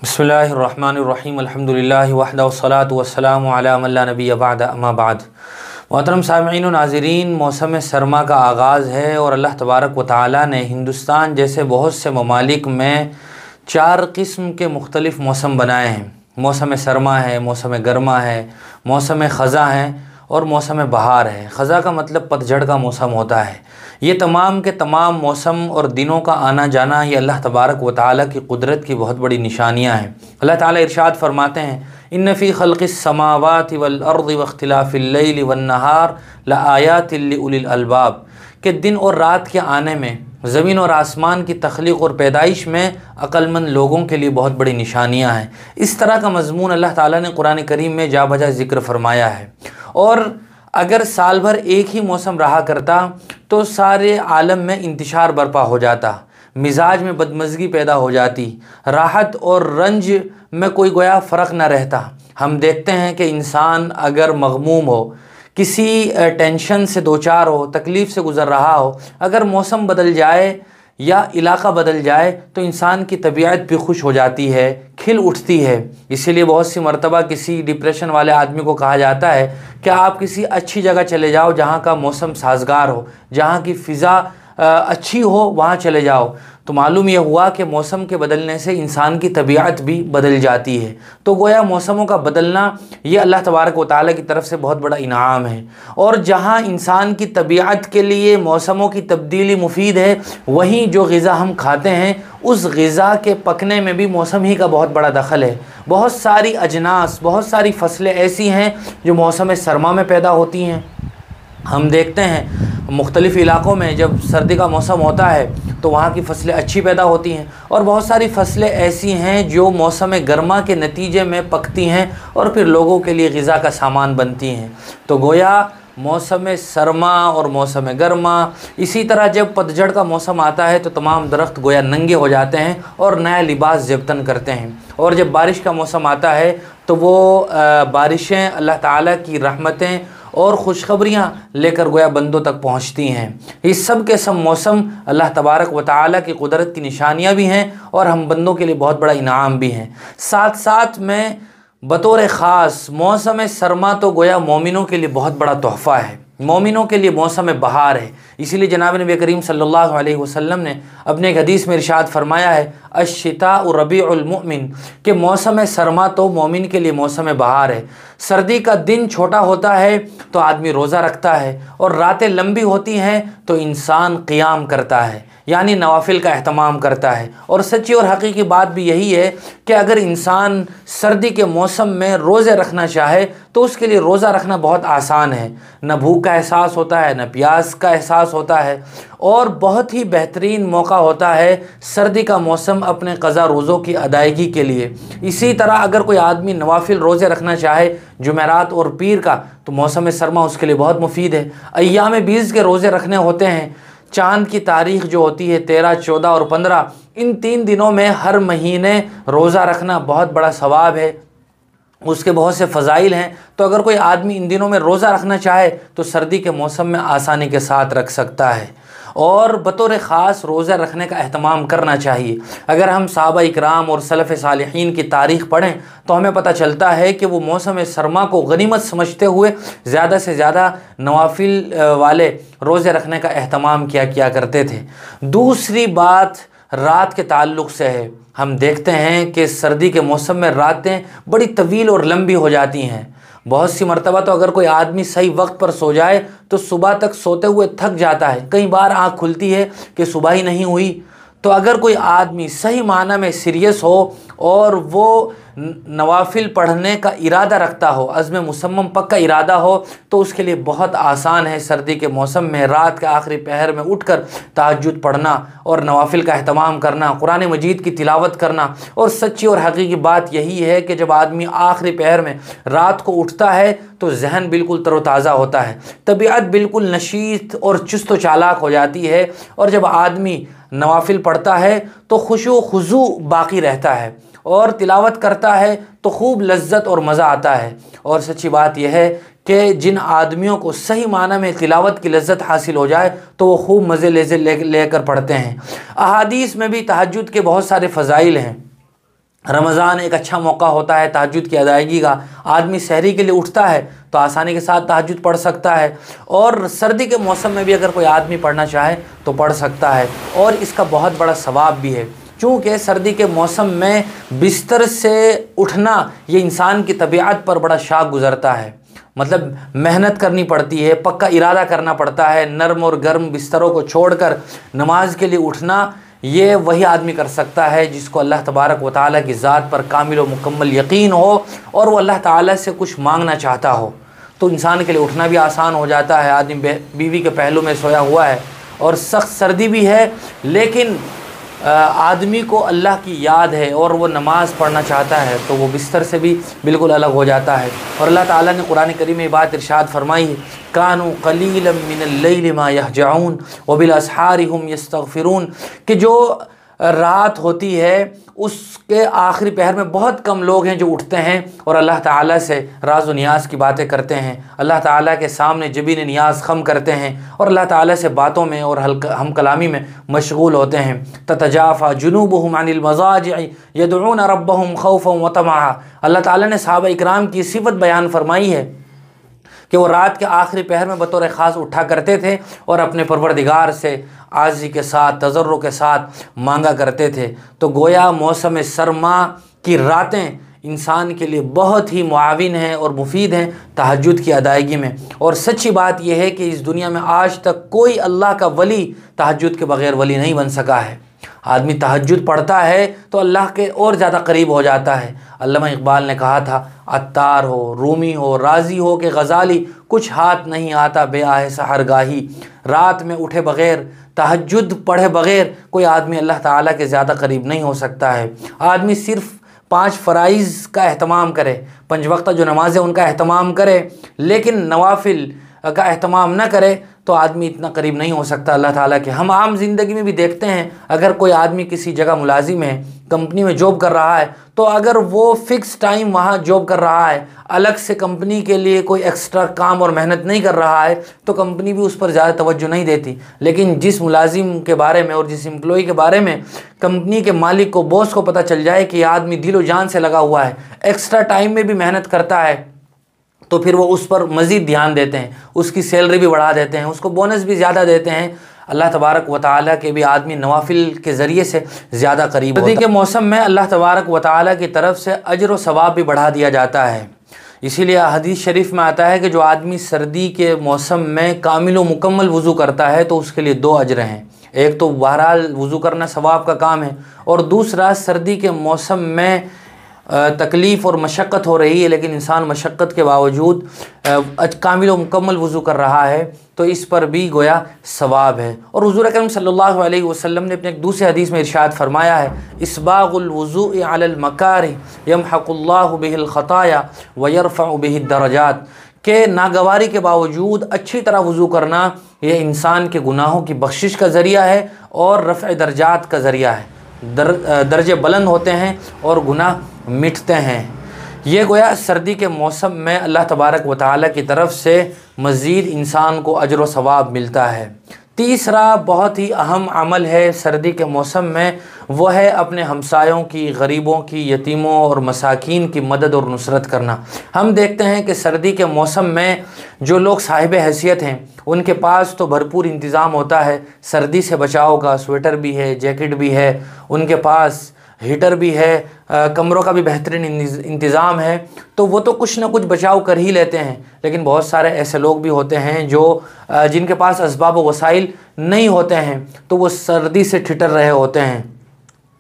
बिस्मिल्लाहिर्रहमानिर्रहीम अल्हम्दुलिल्लाहि वहदा वस्सलातु वस्सलामु अला मन ला नबिय्य बअद अम्मा बाद। मोहतरम सामईन व नाज़रीन, मौसम सरमा का आगाज़ है और अल्लाह तबारक व तआला ने हिंदुस्तान जैसे बहुत से ममालिक में 4 किस्म के मुख्तलिफ़ मौसम बनाए हैं। मौसम सरमा है, मौसम गर्मा है, मौसम ख़ज़ा है और मौसम बहार है। ख़ज़ा का मतलब पतझड़ का मौसम होता है। ये तमाम के तमाम मौसम और दिनों का आना जाना ये अल्लाह तबारक व तआला की कुदरत की बहुत बड़ी निशानियाँ हैं। अल्लाह ताला इरशाद फरमाते हैं, इन्न फ़ी ख़ल्क़िस समावाति वल अर्ज़ि वख्तिलाफ़िल लैलि वन नहार लआयातिल लिउलिल अलबाब, कि दिन और रात के आने में, ज़मीन और आसमान की तख्लीक़ और पैदाइश में अक्लमंद लोगों के लिए बहुत बड़ी निशानियाँ हैं। इस तरह का मज़मून अल्लाह ताला ने कुरान करीम में जा बजा ज़िक्र फरमाया है। और अगर साल भर एक ही मौसम रहा करता तो सारे आलम में इंतशार बर्पा हो जाता, मिजाज में बदमज़गी पैदा हो जाती, राहत और रंज में कोई गोया फ़र्क न रहता। हम देखते हैं कि इंसान अगर मग़मूम हो, किसी टेंशन से दो चार हो, तकलीफ़ से गुज़र रहा हो, अगर मौसम बदल जाए या इलाका बदल जाए तो इंसान की तबीयत भी खुश हो जाती है, खिल उठती है। इसीलिए बहुत सी मरतबा किसी डिप्रेशन वाले आदमी को कहा जाता है कि आप किसी अच्छी जगह चले जाओ जहाँ का मौसम साजगार हो, जहाँ की फ़िज़ा अच्छी हो, वहाँ चले जाओ। तो मालूम यह हुआ कि मौसम के बदलने से इंसान की तबीयत भी बदल जाती है। तो गोया मौसमों का बदलना ये अल्लाह तबारक व तआला की तरफ से बहुत बड़ा इनाम है। और जहाँ इंसान की तबीयत के लिए मौसमों की तब्दीली मुफीद है, वहीं जो ग़िज़ा हम खाते हैं उस ग़िज़ा के पकने में भी मौसम ही का बहुत बड़ा दखल है। बहुत सारी अजनास, बहुत सारी फसलें ऐसी हैं जो मौसम सरमा में पैदा होती हैं। हम देखते हैं मुख्तलिफ़ इलाक़ों में जब सर्दी का मौसम होता है तो वहाँ की फसलें अच्छी पैदा होती हैं, और बहुत सारी फसलें ऐसी हैं जो मौसम गर्मा के नतीजे में पकती हैं और फिर लोगों के लिए ग़िज़ा का सामान बनती हैं। तो गोया मौसम सरमा और मौसम गर्मा, इसी तरह जब पतझड़ का मौसम आता है तो तमाम दरख्त गोया नंगे हो जाते हैं और नया लिबास ज़ेबतन करते हैं। और जब बारिश का मौसम आता है तो वो बारिशें अल्लाह ताला की रहमतें और ख़ुशख़बरियाँ लेकर गोया बंदों तक पहुँचती हैं। इस सब के सब मौसम अल्लाह तबारक व तआला की कुदरत की निशानियाँ भी हैं और हम बंदों के लिए बहुत बड़ा इनाम भी हैं। साथ साथ में बतौर ख़ास मौसम सरमा तो गोया मोमिनों के लिए बहुत बड़ा तोहफ़ा है, मोमिनों के लिए मौसम बहार है। इसीलिए जनाब नबी करीम सल्लल्लाहु अलैहि वसल्लम ने अपने एक हदीस में इरशाद फरमाया है, अश्शिताउ रबीउल मुमिन, कि मौसम सरमा तो मोमिन के लिए मौसम बहार है। सर्दी का दिन छोटा होता है तो आदमी रोज़ा रखता है, और रातें लंबी होती हैं तो इंसान क़ियाम करता है, यानी नवाफिल का एहतमाम करता है। और सच्ची और हकीकी बात भी यही है कि अगर इंसान सर्दी के मौसम में रोज़े रखना चाहे तो उसके लिए रोज़ा रखना बहुत आसान है। न भूख का एहसास होता है, न प्यास का एहसास होता है, और बहुत ही बेहतरीन मौका होता है सर्दी का मौसम अपने क़ज़ा रोज़ों की अदायगी के लिए। इसी तरह अगर कोई आदमी नवाफिल रोज़े रखना चाहे जुमेरात और पीर का, तो मौसम सरमा उसके लिए बहुत मुफीद है। अय्याम बीज़ के रोज़े रखने होते हैं। चाँद की तारीख़ जो होती है 13, 14 और 15, इन 3 दिनों में हर महीने रोज़ा रखना बहुत बड़ा सवाब है, उसके बहुत से फ़ज़ाइल हैं। तो अगर कोई आदमी इन दिनों में रोज़ा रखना चाहे तो सर्दी के मौसम में आसानी के साथ रख सकता है, और बतौर ख़ास रोज़ा रखने का एहतमाम करना चाहिए। अगर हम सहाबा इकराम और सलफ़ सालिहीन की तारीख़ पढ़ें तो हमें पता चलता है कि वो मौसम सरमा को गनीमत समझते हुए ज़्यादा से ज़्यादा नवाफिल वाले रोज़े रखने का एहतमाम किया करते थे। दूसरी बात रात के ताल्लुक़ से है। हम देखते हैं कि सर्दी के मौसम में रातें बड़ी तवील और लंबी हो जाती हैं। बहुत सी मरतबा तो अगर कोई आदमी सही वक्त पर सो जाए तो सुबह तक सोते हुए थक जाता है, कई बार आँख खुलती है कि सुबह ही नहीं हुई। तो अगर कोई आदमी सही माना में सीरियस हो और वो नवाफिल पढ़ने का इरादा रखता हो, अज़्म मुसम्मम पक्का इरादा हो, तो उसके लिए बहुत आसान है सर्दी के मौसम में रात के आखिरी पहर में उठकर तहज्जुद पढ़ना और नवाफिल का एहतमाम करना, कुरान मजीद की तिलावत करना। और सच्ची और हकीकी बात यही है कि जब आदमी आखिरी पहर में रात को उठता है तो जहन बिल्कुल तरोताज़ा होता है, तबीयत बिल्कुल नशीत और चुस्त व चालाक हो जाती है, और जब आदमी नवाफिल पढ़ता है तो खुशू खुजू बाकी रहता है, और तिलावत करता है तो खूब लज्जत और मज़ा आता है। और सच्ची बात यह है कि जिन आदमियों को सही माना में तिलावत की लज्जत हासिल हो जाए तो वो खूब मज़े लेकर पढ़ते हैं। अहादीस में भी तहज्जुद के बहुत सारे फ़ज़ाइल हैं। रमज़ान एक अच्छा मौका होता है तहज्जुद की अदायगी का। आदमी सहरी के लिए उठता है तो आसानी के साथ तहज्जुद पढ़ सकता है, और सर्दी के मौसम में भी अगर कोई आदमी पढ़ना चाहे तो पढ़ सकता है, और इसका बहुत बड़ा सवाब भी है। चूँकि सर्दी के मौसम में बिस्तर से उठना ये इंसान की तबीयत पर बड़ा शाक गुज़रता है, मतलब मेहनत करनी पड़ती है, पक्का इरादा करना पड़ता है। नरम और गर्म बिस्तरों को छोड़कर नमाज के लिए उठना ये वही आदमी कर सकता है जिसको अल्लाह तबारक व तआला की ज़ात पर कामिल व मुकम्मल यकीन हो और वो अल्लाह ताला से कुछ मांगना चाहता हो, तो इंसान के लिए उठना भी आसान हो जाता है। आदमी बीवी के पहलू में सोया हुआ है और सख्त सर्दी भी है, लेकिन आदमी को अल्लाह की याद है और वो नमाज़ पढ़ना चाहता है, तो वो बिस्तर से भी बिल्कुल अलग हो जाता है। और अल्लाह ताला ने कुरान करीम में बात इरशाद फरमाई है, कानू कलीलन मिनल लैलि मा यहजऊन व बिल असहारि हुम यस्तगफिरून, कि जो रात होती है उसके आखिरी पहर में बहुत कम लोग हैं जो उठते हैं और अल्लाह ताला से राज़ व नियाज़ की बातें करते हैं, अल्लाह ताला के सामने जबीन नियाज़ खम करते हैं और अल्लाह ताला से बातों में और हम कलामी में मशगूल होते हैं। ततजाफ़ा जुनूबुहुम अनिल मज़ाजि'i यदऊन रब्बहुम खौफन व तमआ। अल्लाह ताला ने सहाबा इकराम की सिफत बयान फरमाई है कि वो रात के आखिरी पहर में बतौर ख़ास उठा करते थे और अपने परवरदिगार से आजी के साथ तज़र्रुं के साथ मांगा करते थे। तो गोया मौसम सरमा की रातें इंसान के लिए बहुत ही मुआविन हैं और मुफीद हैं तहज्जुद की अदायगी में। और सच्ची बात यह है कि इस दुनिया में आज तक कोई अल्लाह का वली तहज्जुद के बग़ैर वली नहीं बन सका है। आदमी तहज्जुद पढ़ता है तो अल्लाह के और ज़्यादा करीब हो जाता है। अल्लामा इकबाल ने कहा था, अत्तार हो, रूमी हो, राज़ी हो कि गज़ाली, कुछ हाथ नहीं आता बेआहे सहरगाही। रात में उठे बग़ैर, तहज्जुद पढ़े बग़ैर कोई आदमी अल्लाह ताला के ज़्यादा करीब नहीं हो सकता है। आदमी सिर्फ़ 5 फ़राइज़ का एहतमाम करे, 5 वक्त जो नमाज़ें उनका एहतमाम करे, लेकिन नवाफिल का एहतमाम न करे तो आदमी इतना करीब नहीं हो सकता अल्लाह ताला के। हम आम ज़िंदगी में भी देखते हैं, अगर कोई आदमी किसी जगह मुलाजिम है, कंपनी में जॉब कर रहा है, तो अगर वो फ़िक्स टाइम वहाँ जॉब कर रहा है, अलग से कंपनी के लिए कोई एक्स्ट्रा काम और मेहनत नहीं कर रहा है, तो कंपनी भी उस पर ज़्यादा तवज्जो नहीं देती। लेकिन जिस मुलाजिम के बारे में और जिस एम्प्लॉई के बारे में कंपनी के मालिक को, बॉस को पता चल जाए कि ये आदमी दिलो जान से लगा हुआ है, एक्स्ट्रा टाइम में भी मेहनत करता है, तो फिर वो उस पर मज़ीद ध्यान देते हैं, उसकी सैलरी भी बढ़ा देते हैं, उसको बोनस भी ज़्यादा देते हैं। अल्लाह तबारक व तआला के भी आदमी नवाफिल के ज़रिए से ज़्यादा करीब होता है। सर्दी के मौसम में अल्लाह तबारक व तआला की तरफ से अजर व सवाब भी बढ़ा दिया जाता है। इसीलिए हदीस शरीफ में आता है कि जो आदमी सर्दी के मौसम में कामिल व मुकम्मल वज़ू करता है तो उसके लिए 2 अजर हैं। एक तो बहरहाल वज़ू करना सवाब का काम है, और दूसरा सर्दी के मौसम में तकलीफ़ और मशक्क़त हो रही है, लेकिन इंसान मशक्क़त के बावजूद कामिल व मुकम्मल वज़ू कर रहा है, तो इस पर भी गोया सवाब है। और हुज़ूर अकरम सल्लल्लाहु अलैहि वसल्लम ने अपने एक दूसरे हदीस में इरशाद फरमाया है, इस्बाग़ुल वुज़ू'i अलल मकारिह यमहक़ुल्लाहु बिहिल ख़ताया व यरफ़अु बिहिद दरजात, के नागवारी के बावजूद अच्छी तरह वज़ू करना ये इंसान के गुनाहों की बख्शिश का ज़रिया है और रफ़अ दरजात का ज़रिया है। दर्जे बुलंद होते हैं और गुनाह मिटते हैं। ये गोया सर्दी के मौसम में अल्लाह तबारक व तआला की तरफ से मज़ीद इंसान को अजर व सवाब मिलता है। तीसरा बहुत ही अहम अमल है सर्दी के मौसम में, वो है अपने हमसायों की, गरीबों की, यतीमों और मसाकीन की मदद और नुसरत करना। हम देखते हैं कि सर्दी के मौसम में जो लोग साहिब हैसियत हैं उनके पास तो भरपूर इंतज़ाम होता है, सर्दी से बचाव का, स्वेटर भी है, जैकेट भी है, उनके पास हीटर भी है, कमरों का भी बेहतरीन इंतज़ाम है, तो वो तो कुछ ना कुछ बचाव कर ही लेते हैं। लेकिन बहुत सारे ऐसे लोग भी होते हैं जो जिनके पास असबाब व वसाइल नहीं होते हैं, तो वो सर्दी से ठिठुर रहे होते हैं,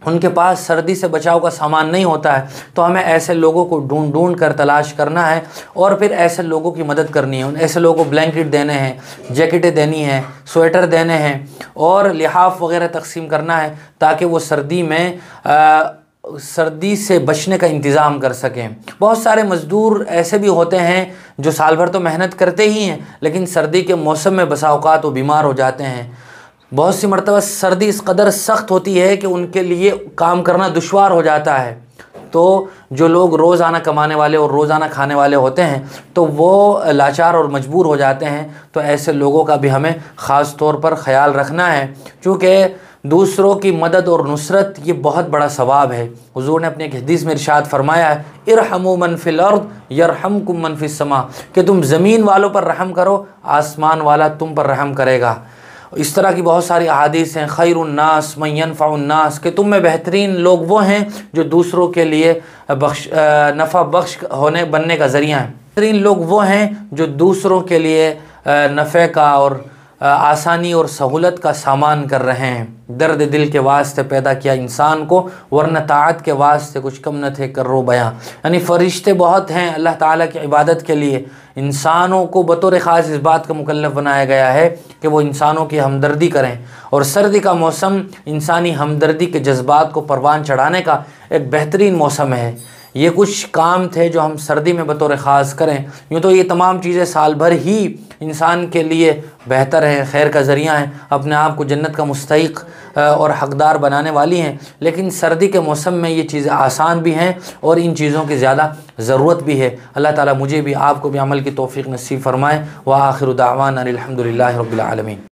उनके पास सर्दी से बचाव का सामान नहीं होता है। तो हमें ऐसे लोगों को ढूंढ कर तलाश करना है और फिर ऐसे लोगों की मदद करनी है। उन ऐसे लोगों को ब्लैंकेट देने हैं, जैकेटें देनी हैं, स्वेटर देने हैं और लिहाफ वगैरह तकसीम करना है, ताकि वो सर्दी में सर्दी से बचने का इंतज़ाम कर सकें। बहुत सारे मज़दूर ऐसे भी होते हैं जो साल भर तो मेहनत करते ही हैं, लेकिन सर्दी के मौसम में बसा औक़ात वो बीमार हो जाते हैं। बहुत सी मरतबा सर्दी इस कदर सख्त होती है कि उनके लिए काम करना दुश्वार हो जाता है। तो जो लोग रोज़ाना कमाने वाले और रोज़ाना खाने वाले होते हैं तो वो लाचार और मजबूर हो जाते हैं। तो ऐसे लोगों का भी हमें ख़ास तौर पर ख़याल रखना है, चूँकि दूसरों की मदद और नुसरत ये बहुत बड़ा सवाब है। हुजूर ने अपने एक हदीस में इरशाद फरमाया है, इरहमू मन फिल अर्द यरहमकुम मन फिस समा, कि तुम ज़मीन वालों पर रहम करो, आसमान वाला तुम पर रहम करेगा। इस तरह की बहुत सारी अहादीस हैं, खैरुन्नास मन यनफ़उन्नास, कि तुम में बेहतरीन लोग वो हैं जो दूसरों के लिए नफ़ा बख्श बनने का ज़रिया हैं। बेहतरीन लोग वो हैं जो दूसरों के लिए नफ़े का और आसानी और सहूलत का सामान कर रहे हैं। दर्द दिल के वास्ते पैदा किया इंसान को, वरना ताअत के वास्ते कुछ कम न थे कर्रो बयां। यानी फ़रिश्ते बहुत हैं अल्लाह ताला की इबादत के लिए, इंसानों को बतौर ख़ास इस बात का मुकल्लफ़ बनाया गया है कि वो इंसानों की हमदर्दी करें। और सर्दी का मौसम इंसानी हमदर्दी के जज्बात को परवान चढ़ाने का एक बेहतरीन मौसम है। ये कुछ काम थे जो हम सर्दी में बतौर ख़ास करें। यूँ तो ये तमाम चीज़ें साल भर ही इंसान के लिए बेहतर हैं, खैर का ज़रिया हैं, अपने आप को जन्नत का मुस्तहिक और हक़दार बनाने वाली हैं। लेकिन सर्दी के मौसम में ये चीज़ें आसान भी हैं और इन चीज़ों की ज़्यादा ज़रूरत भी है। अल्लाह ताला मुझे भी आपको भी अमल की तौफ़ीक़ नसीब फ़रमाए। व आखिरु दावाना अनिल हम्दुलिल्लाहि रब्बिल आलमीन।